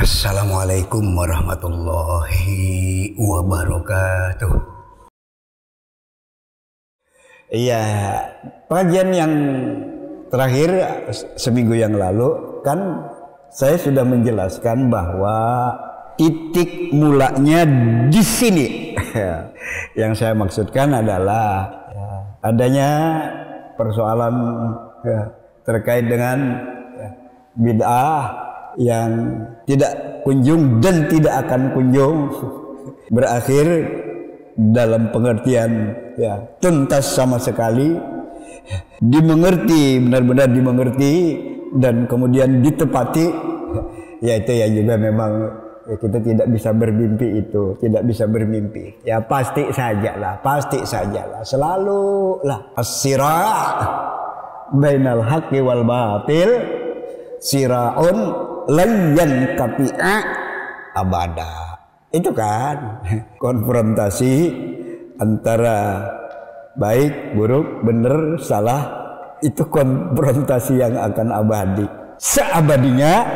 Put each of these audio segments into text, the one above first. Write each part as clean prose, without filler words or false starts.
Assalamualaikum warahmatullahi wabarakatuh. Iya, pengajian yang terakhir seminggu yang lalu kan saya sudah menjelaskan bahwa titik mulanya di sini. Yang saya maksudkan adalah adanya persoalan terkait dengan bid'ah yang tidak kunjung dan tidak akan kunjung berakhir dalam pengertian tuntas sama sekali, dimengerti, benar-benar dimengerti dan kemudian ditepati, yaitu ya juga memang kita tidak bisa bermimpi itu, tidak bisa bermimpi. Ya pasti sajalah, selalu lah as-sira' bainal haqqi wal batil sira'un lan kapi'a abada. Itu kan konfrontasi antara baik, buruk, benar, salah. Itu konfrontasi yang akan abadi. Seabadinya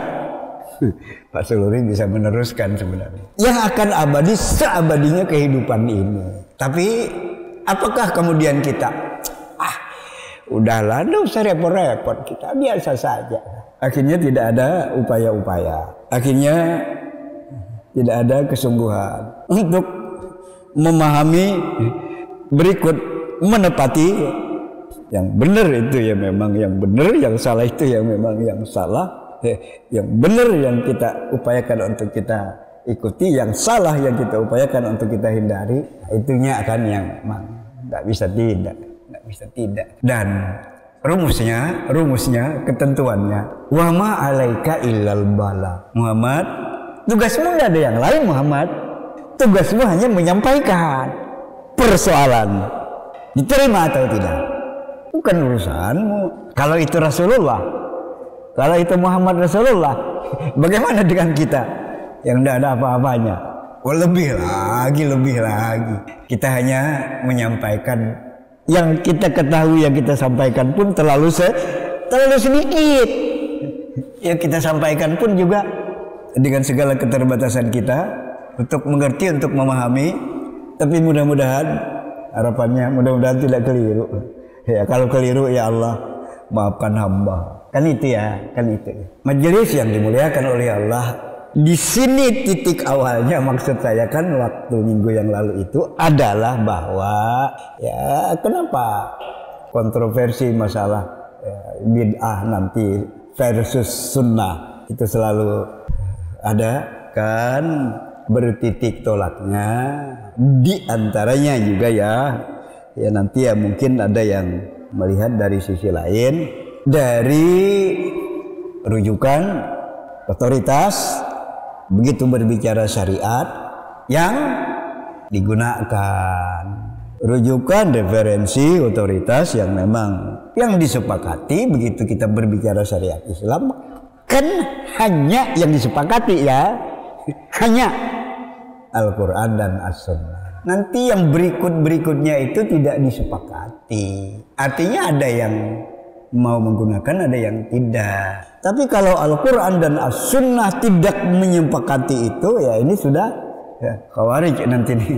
Pak Suluri bisa meneruskan sebenarnya. Yang akan abadi seabadinya kehidupan ini. Tapi apakah kemudian kita udahlah, nggak usah repot-repot, kita biasa saja. Akhirnya tidak ada upaya-upaya. Akhirnya tidak ada kesungguhan untuk memahami berikut, menepati yang benar itu ya memang yang benar, yang salah itu ya memang yang salah, yang benar yang kita upayakan untuk kita ikuti, yang salah yang kita upayakan untuk kita hindari. Itunya akan yang memang nggak bisa tidak. Dan rumusnya, ketentuannya, wa ma alaika illal bala. Muhammad, tugasmu nggak ada yang lain. Muhammad, tugasmu hanya menyampaikan persoalan. Diterima atau tidak, bukan urusanmu. Kalau itu Rasulullah, kalau itu Muhammad Rasulullah, bagaimana dengan kita yang tidak ada apa-apanya? Lebih lagi. Kita hanya menyampaikan yang kita ketahui, yang kita sampaikan pun terlalu sedikit. Yang kita sampaikan pun juga dengan segala keterbatasan kita untuk mengerti, untuk memahami. Tapi mudah-mudahan harapannya, mudah-mudahan tidak keliru. Ya kalau keliru ya Allah maafkan hamba. Kan itu. Majelis yang dimuliakan oleh Allah. Di sini titik awalnya, maksud saya kan waktu minggu yang lalu itu adalah bahwa ya kenapa kontroversi masalah bid'ah nanti versus sunnah itu selalu ada kan, bertitik tolaknya. Di antaranya juga ya nanti ya mungkin ada yang melihat dari sisi lain, dari rujukan otoritas begitu berbicara syariat yang digunakan, rujukan referensi otoritas yang memang yang disepakati. Begitu kita berbicara syariat Islam kan hanya yang disepakati ya, hanya Al-Quran dan As-Sunnah. Nanti yang berikutnya itu tidak disepakati, artinya ada yang mau menggunakan, ada yang tidak. Tapi kalau Al-Quran dan As-Sunnah tidak menyepakati itu, ya ini sudah Khawarij nanti nih,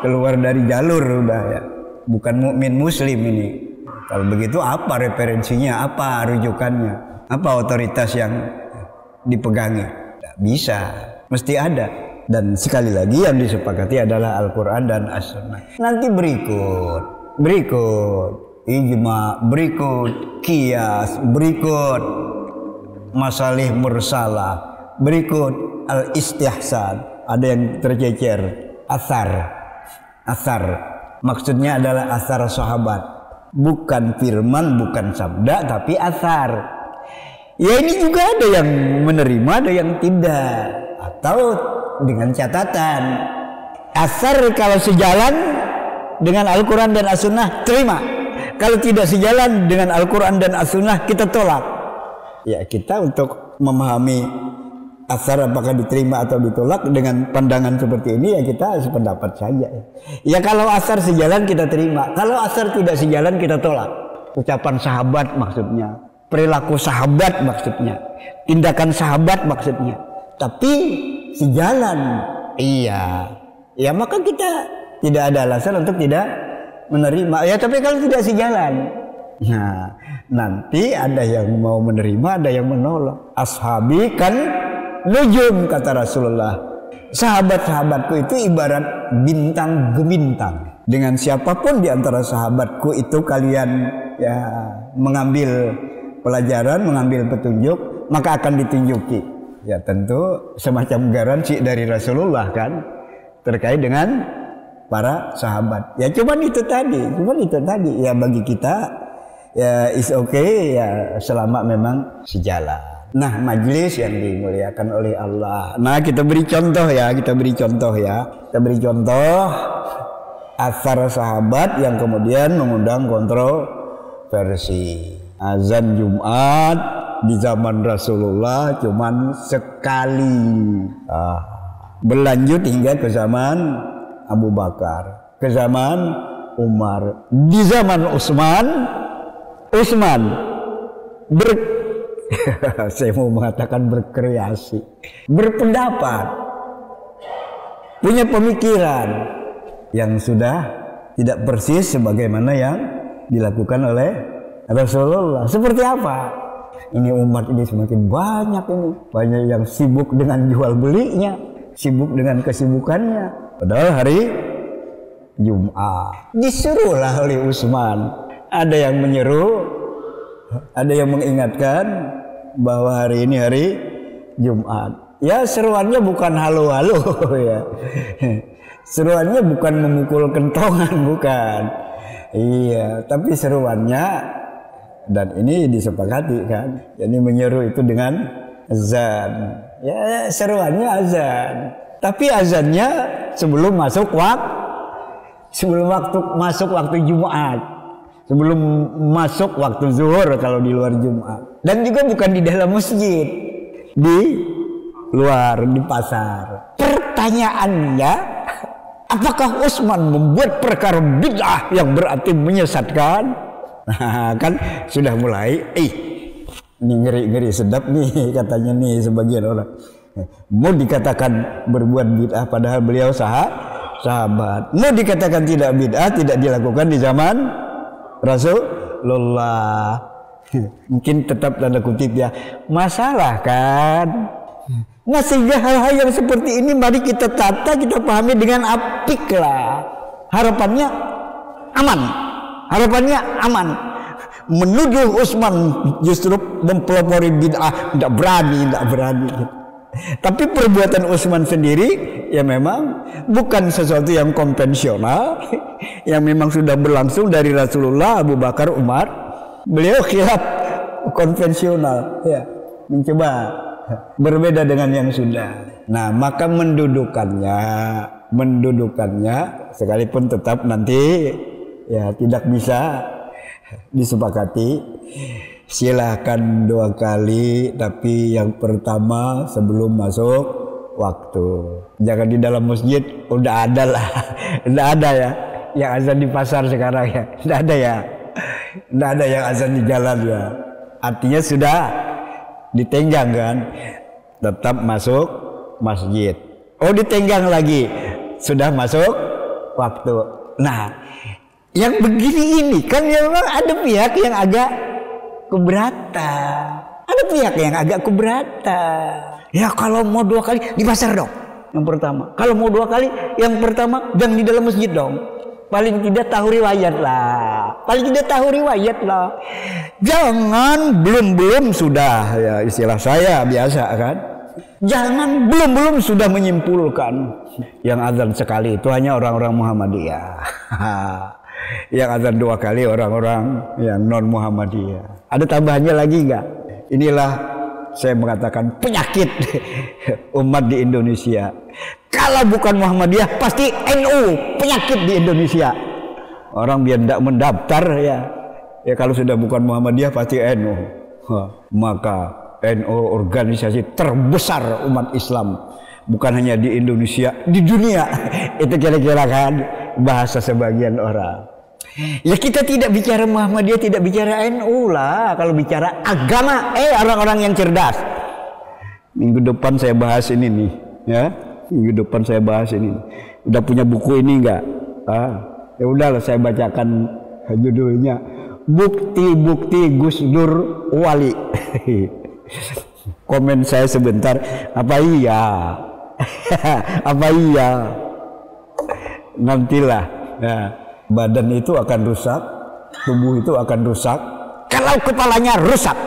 keluar dari jalur udah ya, bukan mukmin muslim ini. Kalau begitu apa referensinya, apa rujukannya, apa otoritas yang dipegangi? Tidak bisa, mesti ada. Dan sekali lagi yang disepakati adalah Al-Quran dan As-Sunnah. Nanti berikut ijma, berikut qiyas, berikut masalih mursalah, berikut al-istihsan, ada yang tercecer asar. Maksudnya adalah asar sahabat, bukan firman, bukan sabda, tapi asar. Ya ini juga ada yang menerima, ada yang tidak, atau dengan catatan asar kalau sejalan dengan Al-Quran dan As-Sunnah terima, kalau tidak sejalan dengan Al-Quran dan As-Sunnah kita tolak. Ya kita untuk memahami asar apakah diterima atau ditolak dengan pandangan seperti ini ya kita sependapat saja. Ya kalau asar sejalan kita terima, kalau asar tidak sejalan kita tolak. Ucapan sahabat maksudnya, perilaku sahabat maksudnya, tindakan sahabat maksudnya. tapi sejalan. Iya. Ya maka kita tidak ada alasan untuk tidak menerima. Ya tapi kalau tidak sejalan, nah nanti ada yang mau menerima, ada yang menolak. Ashabi kan nujum, kata Rasulullah. Sahabat-sahabatku itu ibarat bintang gemintang. Dengan siapapun di antara sahabatku itu kalian ya mengambil pelajaran, mengambil petunjuk, maka akan ditunjuki. Ya tentu semacam garansi dari Rasulullah kan terkait dengan para sahabat. Ya cuman itu tadi ya bagi kita ya is okay ya selama memang sejalan. Nah, majelis yang dimuliakan oleh Allah. Nah, kita beri contoh ya. Kita beri contoh asar sahabat yang kemudian mengundang kontroversi. Azan Jumat di zaman Rasulullah cuman sekali. Berlanjut hingga ke zaman Abu Bakar, ke zaman Umar, di zaman Utsman saya mau mengatakan berkreasi, berpendapat, punya pemikiran yang sudah tidak persis sebagaimana yang dilakukan oleh Rasulullah. Seperti apa? Ini umat ini semakin banyak yang sibuk dengan jual belinya, sibuk dengan kesibukannya. Padahal hari Jumat disuruhlah oleh Utsman. Ada yang menyeru, ada yang mengingatkan bahwa hari ini hari Jumat. Ya seruannya bukan halo-halo ya. Seruannya bukan memukul kentongan, bukan. Iya, tapi seruannya, dan ini disepakati kan. Jadi menyeru itu dengan azan. Ya seruannya azan. Tapi azannya sebelum masuk waktu Jumat. Sebelum masuk waktu zuhur kalau di luar Jumat. Dan juga bukan di dalam masjid, di luar, di pasar. Pertanyaannya, apakah Utsman membuat perkara bid'ah yang berarti menyesatkan? Nah, kan sudah mulai, ini ngeri-ngeri sedap nih katanya nih sebagian orang. Mau dikatakan berbuat bid'ah padahal beliau sahabat. Mau dikatakan tidak bid'ah, tidak dilakukan di zaman Rasulullah. Mungkin tetap tanda kutip ya, masalah kan. Nah sehingga hal-hal yang seperti ini mari kita tata, kita pahami dengan apik lah. Harapannya aman. Menuduh Utsman justru mempelopori bid'ah, tidak berani. Tapi perbuatan Utsman sendiri ya memang bukan sesuatu yang konvensional, yang memang sudah berlangsung dari Rasulullah, Abu Bakar, Umar. Beliau khilaf konvensional, ya, mencoba berbeda dengan yang sudah. Nah, maka mendudukannya sekalipun tetap nanti ya tidak bisa disepakati. Silahkan 2 kali, tapi yang pertama sebelum masuk waktu. Jangan di dalam masjid, udah ada ya yang azan di pasar sekarang ya, udah ada yang azan di jalan ya. Artinya sudah ditenggang kan, tetap masuk masjid. Oh ditenggang lagi, sudah masuk waktu. Nah, yang begini ini kan memang ada pihak yang agak keberatan. Ya kalau mau 2 kali di pasar dong. Yang pertama. Kalau mau 2 kali, yang pertama jangan di dalam masjid dong. Paling tidak tahu riwayat lah. Jangan belum sudah ya, istilah saya biasa kan. Jangan belum sudah menyimpulkan. Yang azan sekali itu hanya orang-orang Muhammadiyah. Yang azan 2 kali orang-orang yang non Muhammadiyah. Ada tambahannya lagi enggak? Inilah saya mengatakan penyakit umat di Indonesia. Kalau bukan Muhammadiyah pasti NU, penyakit di Indonesia. Orang biar tidak mendaftar ya kalau sudah bukan Muhammadiyah pasti NU. Maka NU organisasi terbesar umat Islam, bukan hanya di Indonesia, di dunia. Itu kira-kira kan bahasa sebagian orang. Ya kita tidak bicara Muhammadiyah, tidak bicara NU lah. Kalau bicara agama, orang-orang yang cerdas. Minggu depan saya bahas ini nih, ya. Minggu depan saya bahas ini. Udah punya buku ini enggak? Ya udahlah saya bacakan judulnya Bukti-bukti Gus Dur Wali. Komen saya sebentar, apa iya? Apa iya? Nantilah. Nah, badan itu akan rusak, tubuh itu akan rusak kalau kepalanya rusak.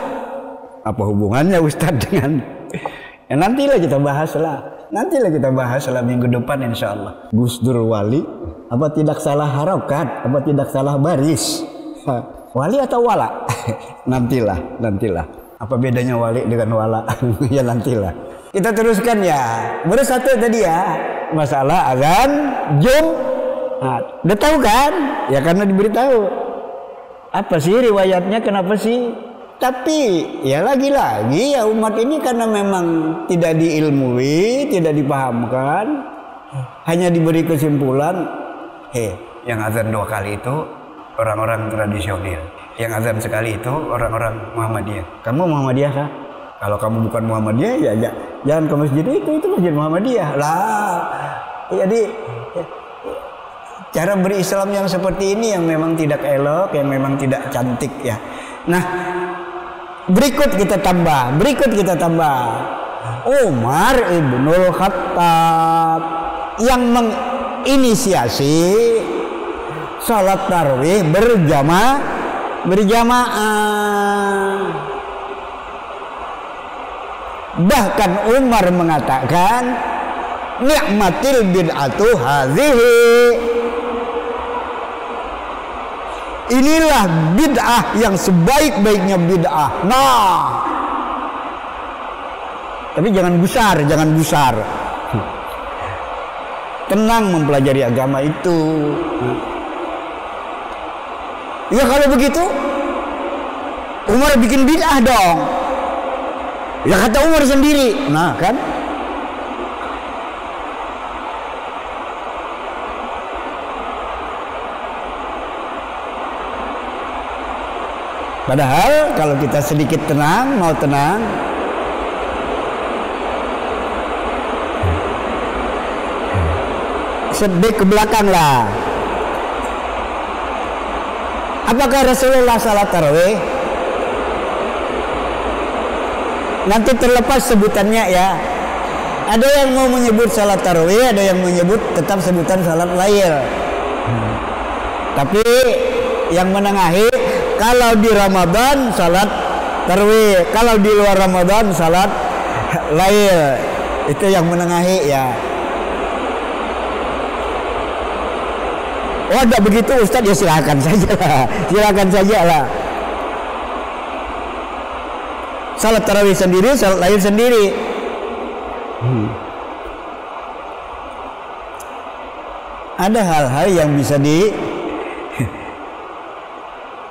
Apa hubungannya Ustadz dengan nantilah kita bahas lah minggu depan insya Allah. Gus Dur Wali, apa tidak salah harokat, apa tidak salah baris? Wali atau wala? nantilah. Apa bedanya wali dengan wala? Ya nantilah. Kita teruskan ya. Baru satu tadi ya, masalah azan Jumat. Udah tahu kan? Ya karena diberitahu. Apa sih riwayatnya? Kenapa sih? Tapi ya lagi-lagi ya umat ini karena memang tidak diilmui, tidak dipahamkan, hanya diberi kesimpulan, yang azan 2 kali itu orang-orang tradisional, yang azan sekali itu orang-orang Muhammadiyah. Kamu Muhammadiyah kah? Kalau kamu bukan Muhammadiyah ya jangan ke masjid itu masjid Muhammadiyah lah. Jadi cara berislam yang seperti ini yang memang tidak elok, yang memang tidak cantik ya. Nah, berikut kita tambah. Umar ibnul Khattab yang menginisiasi salat tarawih berjamaah. Bahkan Umar mengatakan ni'matil bid'atu hadhihi. Inilah bid'ah yang sebaik-baiknya bid'ah. Nah, tapi jangan gusar. Tenang mempelajari agama itu. Ya kalau begitu Umar bikin bid'ah dong. Ya kata Umar sendiri. Nah kan, padahal kalau kita sedikit mau tenang, sedikit ke belakang lah. Apakah Rasulullah salat tarawih? Nanti terlepas sebutannya ya. Ada yang mau menyebut salat tarawih, ada yang menyebut tetap sebutan salat lail. Tapi yang menengahi, kalau di Ramadan salat tarawih, kalau di luar Ramadan salat lail. Itu yang menengahi ya. Oh, tidak begitu Ustadz, ya silakan saja lah. Salat tarawih sendiri, salat lail sendiri. Ada hal-hal yang bisa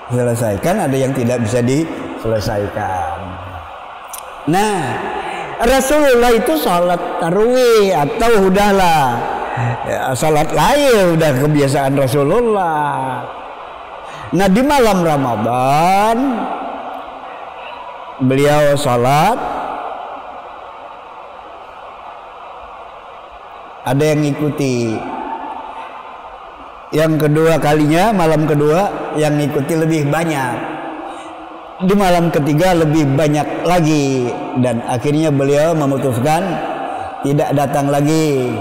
diselesaikan, ada yang tidak bisa diselesaikan. Nah, Rasulullah itu salat tarawih atau udahlah ya, salat lail udah kebiasaan Rasulullah. Nah, di malam Ramadan beliau salat, ada yang ngikuti. Yang kedua kalinya, malam kedua yang ngikuti lebih banyak. Di malam ketiga lebih banyak lagi, dan akhirnya beliau memutuskan tidak datang lagi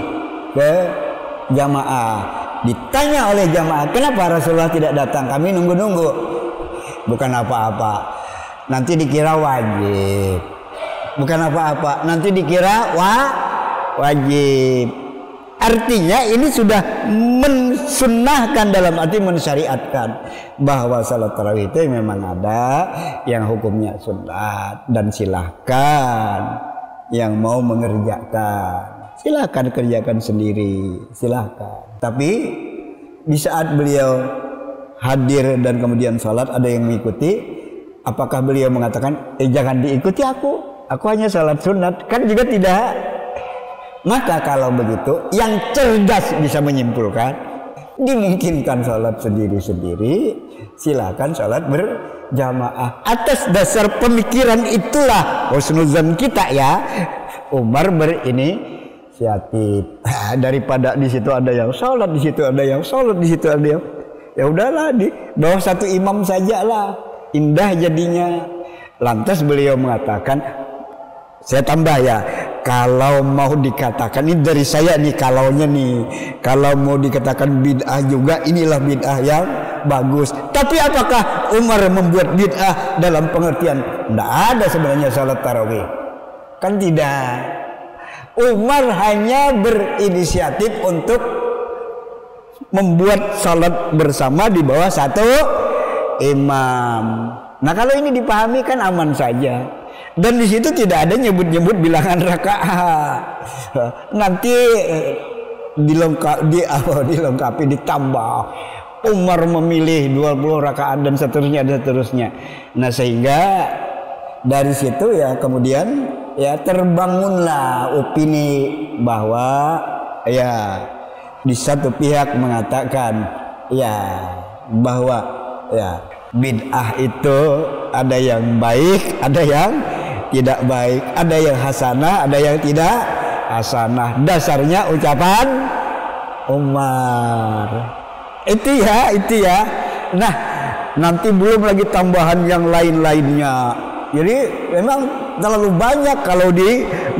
ke jamaah. Ditanya oleh jamaah, kenapa Rasulullah tidak datang? Kami nunggu-nunggu. Bukan apa-apa, nanti dikira wajib. Bukan apa-apa, nanti dikira wajib. Artinya ini sudah mensunnahkan, dalam arti mensyariatkan bahwa salat tarawih itu memang ada yang hukumnya sunat, dan silahkan yang mau mengerjakan, silahkan kerjakan sendiri, silahkan. Tapi di saat beliau hadir dan kemudian salat ada yang mengikuti, apakah beliau mengatakan jangan diikuti aku hanya salat sunat? Kan juga tidak. Maka kalau begitu, yang cerdas bisa menyimpulkan dimungkinkan sholat sendiri-sendiri, silakan sholat berjamaah. Atas dasar pemikiran itulah husnuzan kita ya, Umar berinisiatif. Daripada di situ ada yang sholat, di situ ada yang sholat, di situ ada yang, ya udahlah di bawah satu imam sajalah, indah jadinya. Lantas beliau mengatakan, saya tambah ya, kalau mau dikatakan ini dari saya nih, kalaunya nih, kalau mau dikatakan bid'ah juga, inilah bid'ah yang bagus. Tapi apakah Umar membuat bid'ah dalam pengertian tidak ada sebenarnya salat tarawih? Kan tidak. Umar hanya berinisiatif untuk membuat salat bersama di bawah satu imam. Nah kalau ini dipahami kan aman saja. Dan di situ tidak ada nyebut-nyebut bilangan rakaat. Nanti dilengkapi ditambah. Umar memilih 20 rakaat dan seterusnya. Nah sehingga dari situ ya kemudian ya terbangunlah opini bahwa ya di satu pihak mengatakan ya bahwa ya bid'ah itu ada yang baik, ada yang tidak baik, ada yang hasanah, ada yang tidak hasanah. Dasarnya ucapan Umar. Itu ya. Nah, nanti belum lagi tambahan yang lain-lainnya. Jadi memang terlalu banyak kalau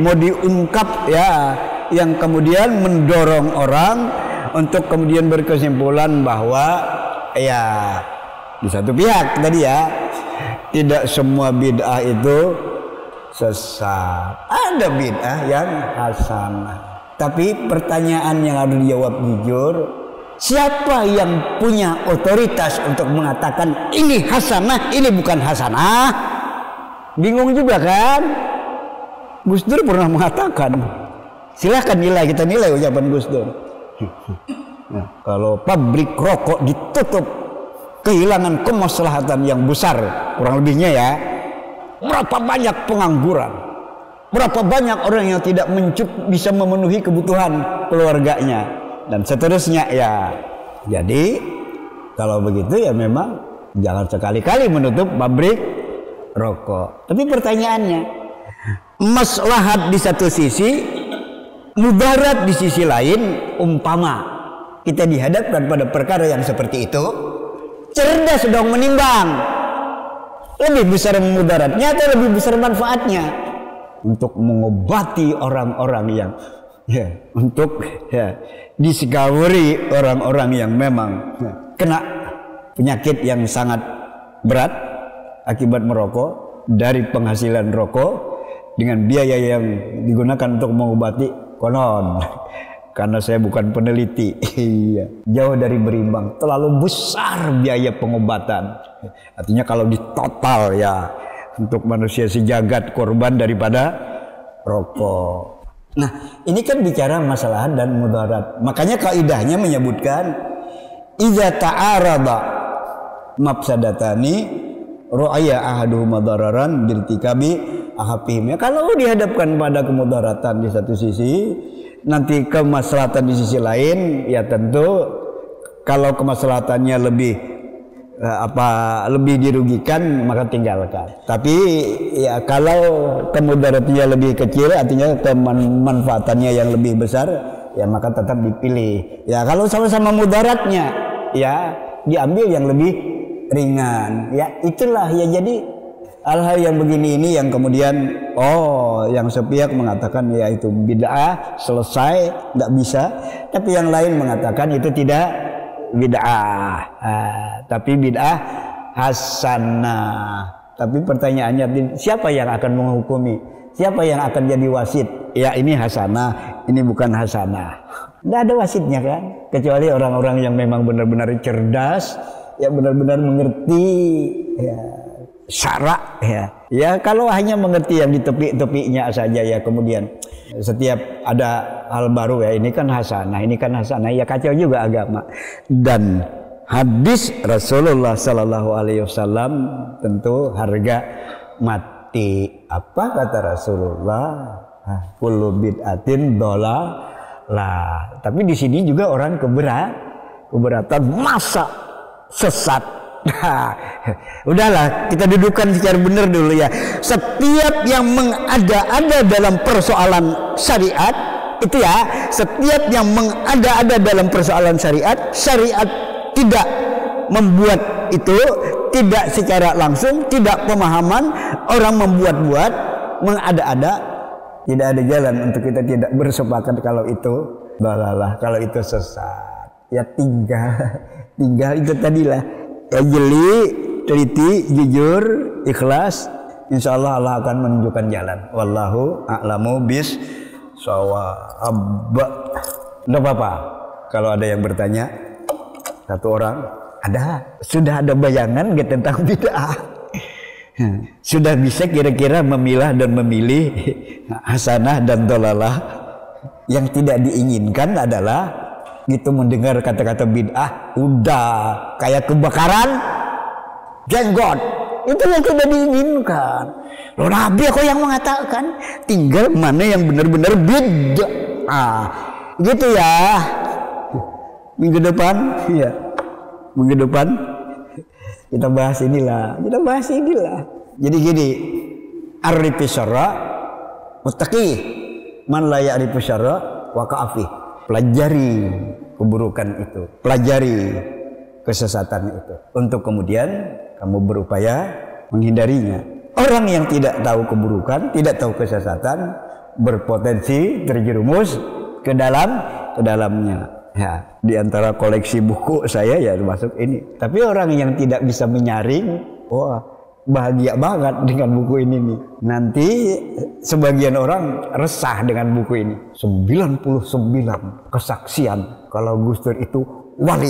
mau diungkap ya, yang kemudian mendorong orang untuk kemudian berkesimpulan bahwa ya di satu pihak tadi ya, tidak semua bid'ah itu sesat. Ada bid'ah yang hasanah. Tapi pertanyaan yang harus dijawab jujur, siapa yang punya otoritas untuk mengatakan ini hasanah, ini bukan hasanah? Bingung juga kan? Gus Dur pernah mengatakan, silahkan nilai, kita nilai ucapan Gus Dur. Nah, kalau pabrik rokok ditutup, kehilangan kemaslahatan yang besar, kurang lebihnya ya. Berapa banyak pengangguran, berapa banyak orang yang tidak bisa memenuhi kebutuhan keluarganya, dan seterusnya ya. Jadi kalau begitu ya memang jangan sekali-kali menutup pabrik rokok. Tapi pertanyaannya, maslahat di satu sisi, mudarat di sisi lain. Umpama kita dihadapkan pada perkara yang seperti itu, cerdas dong menimbang lebih besar mudaratnya atau lebih besar manfaatnya untuk mengobati orang-orang yang ya, untuk ya discovery orang-orang yang memang kena penyakit yang sangat berat akibat merokok, dari penghasilan rokok dengan biaya yang digunakan untuk mengobati konon. Karena saya bukan peneliti, jauh dari berimbang, terlalu besar biaya pengobatan. Artinya kalau di total ya, untuk manusia sejagat korban daripada rokok. Nah ini kan bicara masalah dan mudarat. Makanya kaidahnya menyebutkan idza ta'arada mafsadatani ru'aya ahaduhuma dararan birtikabi ahafihim. Kalau dihadapkan pada kemudaratan di satu sisi, nanti kemaslahatan di sisi lain, ya tentu kalau kemaslahatannya lebih dirugikan maka tinggalkan. Tapi ya kalau kemudaratnya lebih kecil, artinya kemanfaatannya yang lebih besar, ya maka tetap dipilih. Ya kalau sama-sama mudaratnya, ya diambil yang lebih ringan. Ya itulah ya, jadi hal-hal yang begini ini yang kemudian yang sepihak mengatakan ya itu bid'ah, selesai, tidak bisa. Tapi yang lain mengatakan itu tidak bid'ah, tapi bid'ah hasanah. Tapi pertanyaannya, siapa yang akan menghukumi? Siapa yang akan jadi wasit? Ya ini hasanah, ini bukan hasanah. Tidak ada wasitnya kan, kecuali orang-orang yang memang benar-benar cerdas, yang benar-benar mengerti ya syarak ya. Kalau hanya mengerti yang di tepi-tepinya saja ya, kemudian setiap ada hal baru ya ini kan hasanah, ini kan hasanah, ya kacau juga agama. Dan hadis Rasulullah Sallallahu Alaihi Wasallam tentu harga mati. Apa kata Rasulullah? Kullu bid'atin dhalalah. Tapi di sini juga orang keberatan, masa sesat Nah, udahlah kita dudukkan secara benar dulu ya. Setiap yang mengada-ada dalam persoalan syariat itu ya, setiap yang mengada-ada dalam persoalan syariat, syariat tidak membuat itu, tidak secara langsung, tidak pemahaman, orang membuat-buat, mengada-ada, tidak ada jalan untuk kita tidak bersepakat kalau itu balalah, kalau itu sesat. Ya tinggal itu tadilah. Ya, jeli, teliti, jujur, ikhlas, insya Allah Allah akan menunjukkan jalan. Wallahu a'lamu bis shawab. Tidak apa-apa kalau ada yang bertanya, satu orang sudah ada bayangan tentang bid'ah, sudah bisa kira-kira memilah dan memilih hasanah dan dolalah. Yang tidak diinginkan adalah gitu mendengar kata-kata bid'ah, udah kayak kebakaran jenggot, itu yang tidak diinginkan. Loh, Nabi kok yang mengatakan, tinggal mana yang benar-benar bid'ah, gitu ya. Minggu depan kita bahas inilah. Jadi gini, arifi syarra muttaqi, man la ya'rifu syarra waqa'afi. Pelajari keburukan itu, pelajari kesesatan itu, untuk kemudian kamu berupaya menghindarinya. Orang yang tidak tahu keburukan, tidak tahu kesesatan, berpotensi terjerumus ke dalamnya. Ya, di antara koleksi buku saya ya termasuk ini. Tapi orang yang tidak bisa menyaring, wah bahagia banget dengan buku ini nih. Nanti sebagian orang resah dengan buku ini. 99 kesaksian kalau Gus Dur itu wali.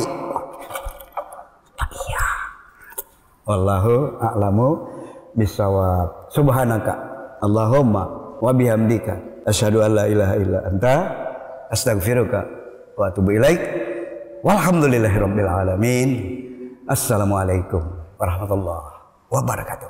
Iya. Wallahu a'lamu bissawab. Subhanaka Allahumma wa bihamdika asyhadu an la ilaha illa anta astaghfiruka wa atubu ilaik. Walhamdulillahirabbil alamin. Assalamualaikum warahmatullahi wabarakatuh.